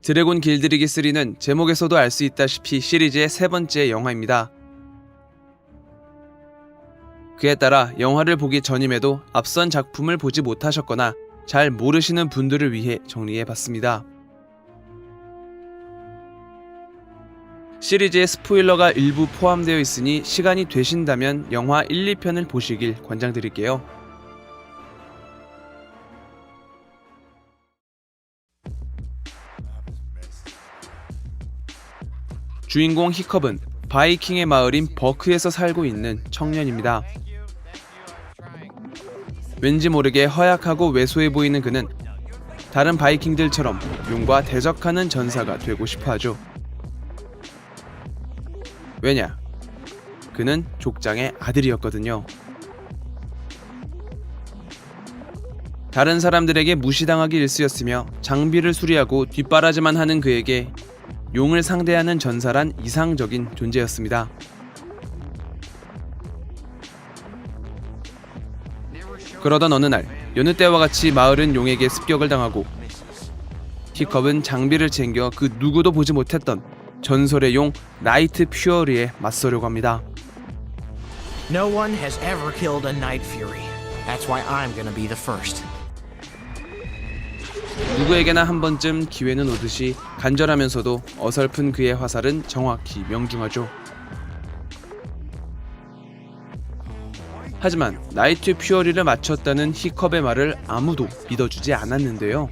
드래곤 길들이기 3는 제목에서도 알 수 있다시피 시리즈의 세 번째 영화입니다. 그에 따라 영화를 보기 전임에도 앞선 작품을 보지 못하셨거나 잘 모르시는 분들을 위해 정리해봤습니다. 시리즈에 스포일러가 일부 포함되어 있으니 시간이 되신다면 영화 1, 2편을 보시길 권장드릴게요. 주인공 히컵은 바이킹의 마을인 버크에서 살고 있는 청년입니다. 왠지 모르게 허약하고 왜소해 보이는 그는 다른 바이킹들처럼 용과 대적하는 전사가 되고 싶어하죠. 왜냐? 그는 족장의 아들이었거든요. 다른 사람들에게 무시당하기 일쑤였으며 장비를 수리하고 뒷바라지만 하는 그에게 용을 상대하는 전사란 이상적인 존재였습니다. 그러던 어느 날 여느 때와 같이 마을은 용에게 습격을 당하고 히컵은 장비를 챙겨 그 누구도 보지 못했던 전설의 용 나이트 퓨어리에 맞서려고 합니다. No one has ever killed a Night Fury. That's why I'm gonna be the first. 누구에게나 한 번쯤 기회는 오듯이 간절하면서도 어설픈 그의 화살은 정확히 명중하죠. 하지만 나이트 퓨어리를 맞췄다는 히컵의 말을 아무도 믿어주지 않았는데요.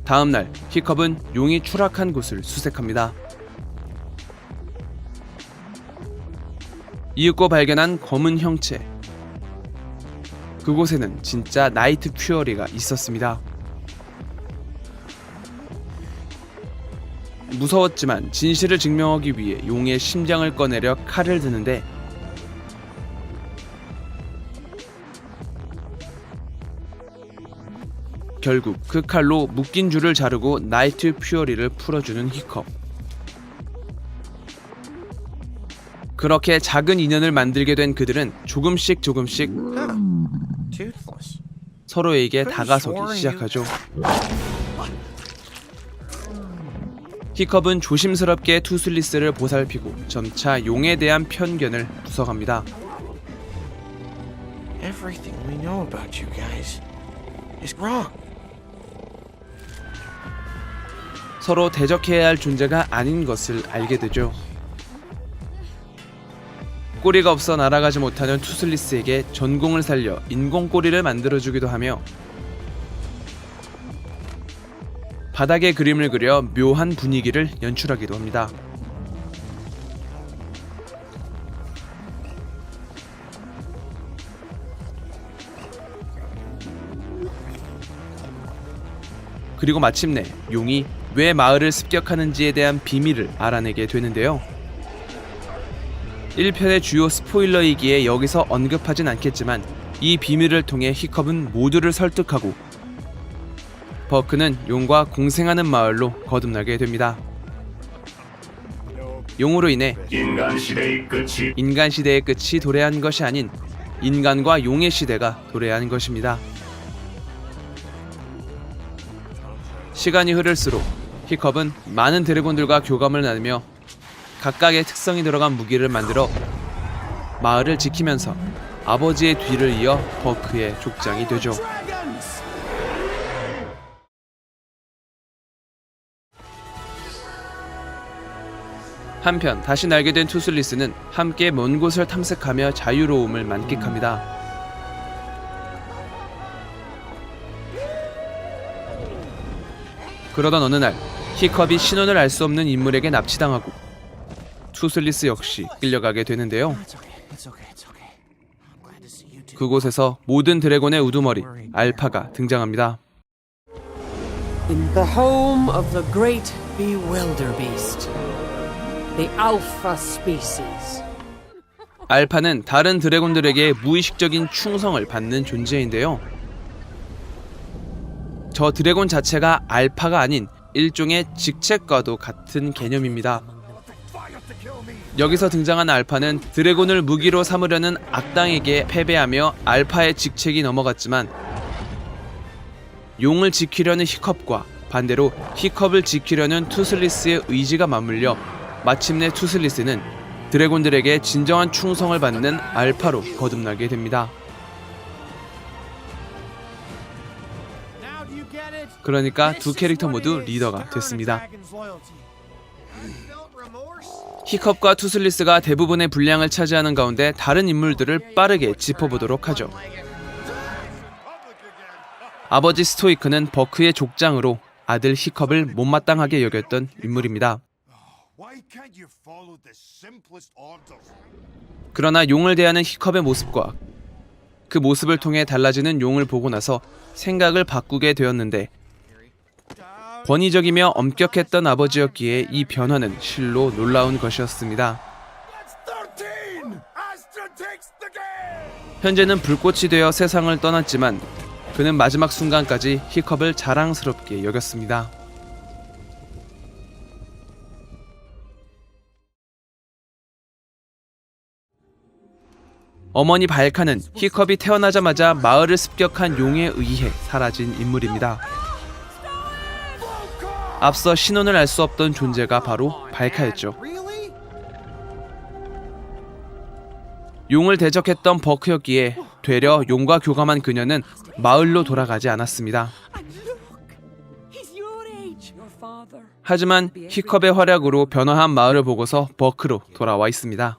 다음날 히컵은 용이 추락한 곳을 수색합니다. 이윽고 발견한 검은 형체. 그곳에는 진짜 나이트 퓨어리가 있었습니다. 무서웠지만 진실을 증명하기 위해 용의 심장을 꺼내려 칼을 드는데 결국 그 칼로 묶인 줄을 자르고 나이트 퓨어리를 풀어주는 히컵. 그렇게 작은 인연을 만들게 된 그들은 조금씩 서로에게 다가서기 시작하죠. 히컵은 조심스럽게 투슬리스를 보살피고 점차 용에 대한 편견을 부숴갑니다. Everything we know about you guys is wrong. 서로 대적해야 할 존재가 아닌 것을 알게 되죠. 꼬리가 없어 날아가지 못하는 투슬리스에게 전공을 살려 인공 꼬리를 만들어주기도 하며 바닥에 그림을 그려 묘한 분위기를 연출하기도 합니다. 그리고 마침내 용이 왜 마을을 습격하는지에 대한 비밀을 알아내게 되는데요. 1편의 주요 스포일러이기에 여기서 언급하진 않겠지만 이 비밀을 통해 히컵은 모두를 설득하고 버크는 용과 공생하는 마을로 거듭나게 됩니다. 용으로 인해 인간 시대의 끝이 도래한 것이 아닌 인간과 용의 시대가 도래한 것입니다. 시간이 흐를수록 히컵은 많은 드래곤들과 교감을 나누며 각각의 특성이 들어간 무기를 만들어 마을을 지키면서 아버지의 뒤를 이어 버크의 족장이 되죠. 한편 다시 날게 된 투슬리스는 함께 먼 곳을 탐색하며 자유로움을 만끽합니다. 그러던 어느 날 히컵이 신원을 알 수 없는 인물에게 납치당하고 투슬리스 역시 끌려가게 되는데요. 그곳에서 모든 드래곤의 우두머리 알파가 등장합니다. In the home of the great bewilderbeast, the alpha species. 알파는 다른 드래곤들에게 무의식적인 충성을 받는 존재인데요. 저 드래곤 자체가 알파가 아닌 일종의 직책과도 같은 개념입니다. 여기서 등장한 알파는 드래곤을 무기로 삼으려는 악당에게 패배하며 알파의 직책이 넘어갔지만 용을 지키려는 히컵과 반대로 히컵을 지키려는 투슬리스의 의지가 맞물려 마침내 투슬리스는 드래곤들에게 진정한 충성을 받는 알파로 거듭나게 됩니다. 그러니까 두 캐릭터 모두 리더가 됐습니다. 히컵과 투슬리스가 대부분의 분량을 차지하는 가운데 다른 인물들을 빠르게 짚어보도록 하죠. 아버지 스토이크는 버크의 족장으로 아들 히컵을 못마땅하게 여겼던 인물입니다. 그러나 용을 대하는 히컵의 모습과 그 모습을 통해 달라지는 용을 보고 나서 생각을 바꾸게 되었는데, 권위적이며 엄격했던 아버지였기에 이 변화는 실로 놀라운 것이었습니다. 현재는 불꽃이 되어 세상을 떠났지만 그는 마지막 순간까지 히컵을 자랑스럽게 여겼습니다. 어머니 발카는 히컵이 태어나자마자 마을을 습격한 용에 의해 사라진 인물입니다. 앞서 신원을 알 수 없던 존재가 바로 발카였죠. 용을 대적했던 버크였기에 되려 용과 교감한 그녀는 마을로 돌아가지 않았습니다. 하지만 히컵의 활약으로 변화한 마을을 보고서 버크로 돌아와 있습니다.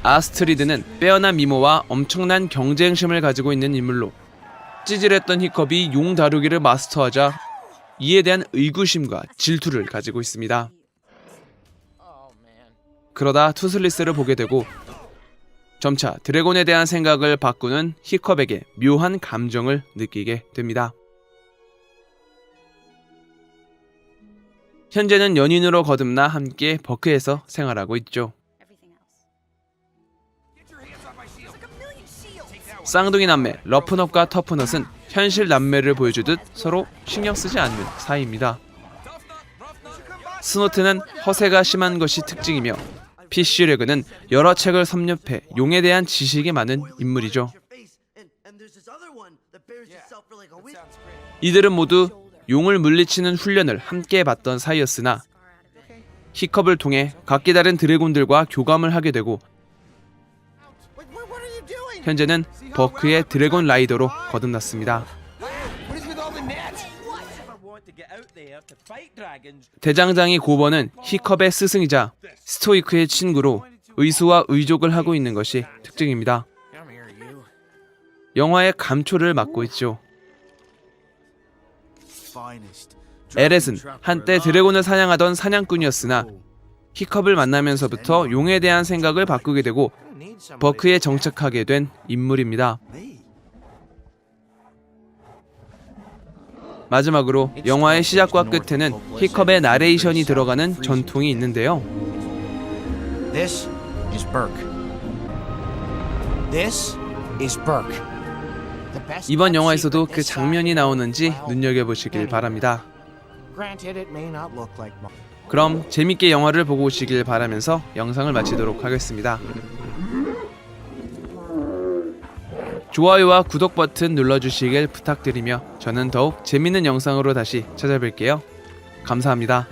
아스트리드는 빼어난 미모와 엄청난 경쟁심을 가지고 있는 인물로 찌질했던 히컵이 용 다루기를 마스터하자 이에 대한 의구심과 질투를 가지고 있습니다. 그러다 투슬리스를 보게 되고 점차 드래곤에 대한 생각을 바꾸는 히컵에게 묘한 감정을 느끼게 됩니다. 현재는 연인으로 거듭나 함께 버크에서 생활하고 있죠. 쌍둥이 남매 러프넛과 터프넛은 현실 남매를 보여주듯 서로 신경 쓰지 않는 사이입니다. 스노트는 허세가 심한 것이 특징이며 피쉬레그는 여러 책을 섭렵해 용에 대한 지식이 많은 인물이죠. 이들은 모두 용을 물리치는 훈련을 함께 받던 사이였으나 히컵을 통해 각기 다른 드래곤들과 교감을 하게 되고 현재는 버크의 드래곤 라이더로 거듭났습니다. 대장장이 고번은 히컵의 스승이자 스토이크의 친구로 의수와 의족을 하고 있는 것이 특징입니다. 영화의 감초를 맡고 있죠. 에렛은 한때 드래곤을 사냥하던 사냥꾼이었으나 히컵을 만나면서부터 용에 대한 생각을 바꾸게 되고 버크에 정착하게 된 인물입니다. 마지막으로 영화의 시작과 끝에는 히컵의 나레이션이 들어가는 전통이 있는데요. This is Burke. This is Burke. 이번 영화에서도 그 장면이 나오는지 눈여겨보시길 바랍니다. Granted, it may not look like 그럼 재밌게 영화를 보고 오시길 바라면서 영상을 마치도록 하겠습니다. 좋아요와 구독 버튼 눌러주시길 부탁드리며 저는 더욱 재밌는 영상으로 다시 찾아뵐게요. 감사합니다.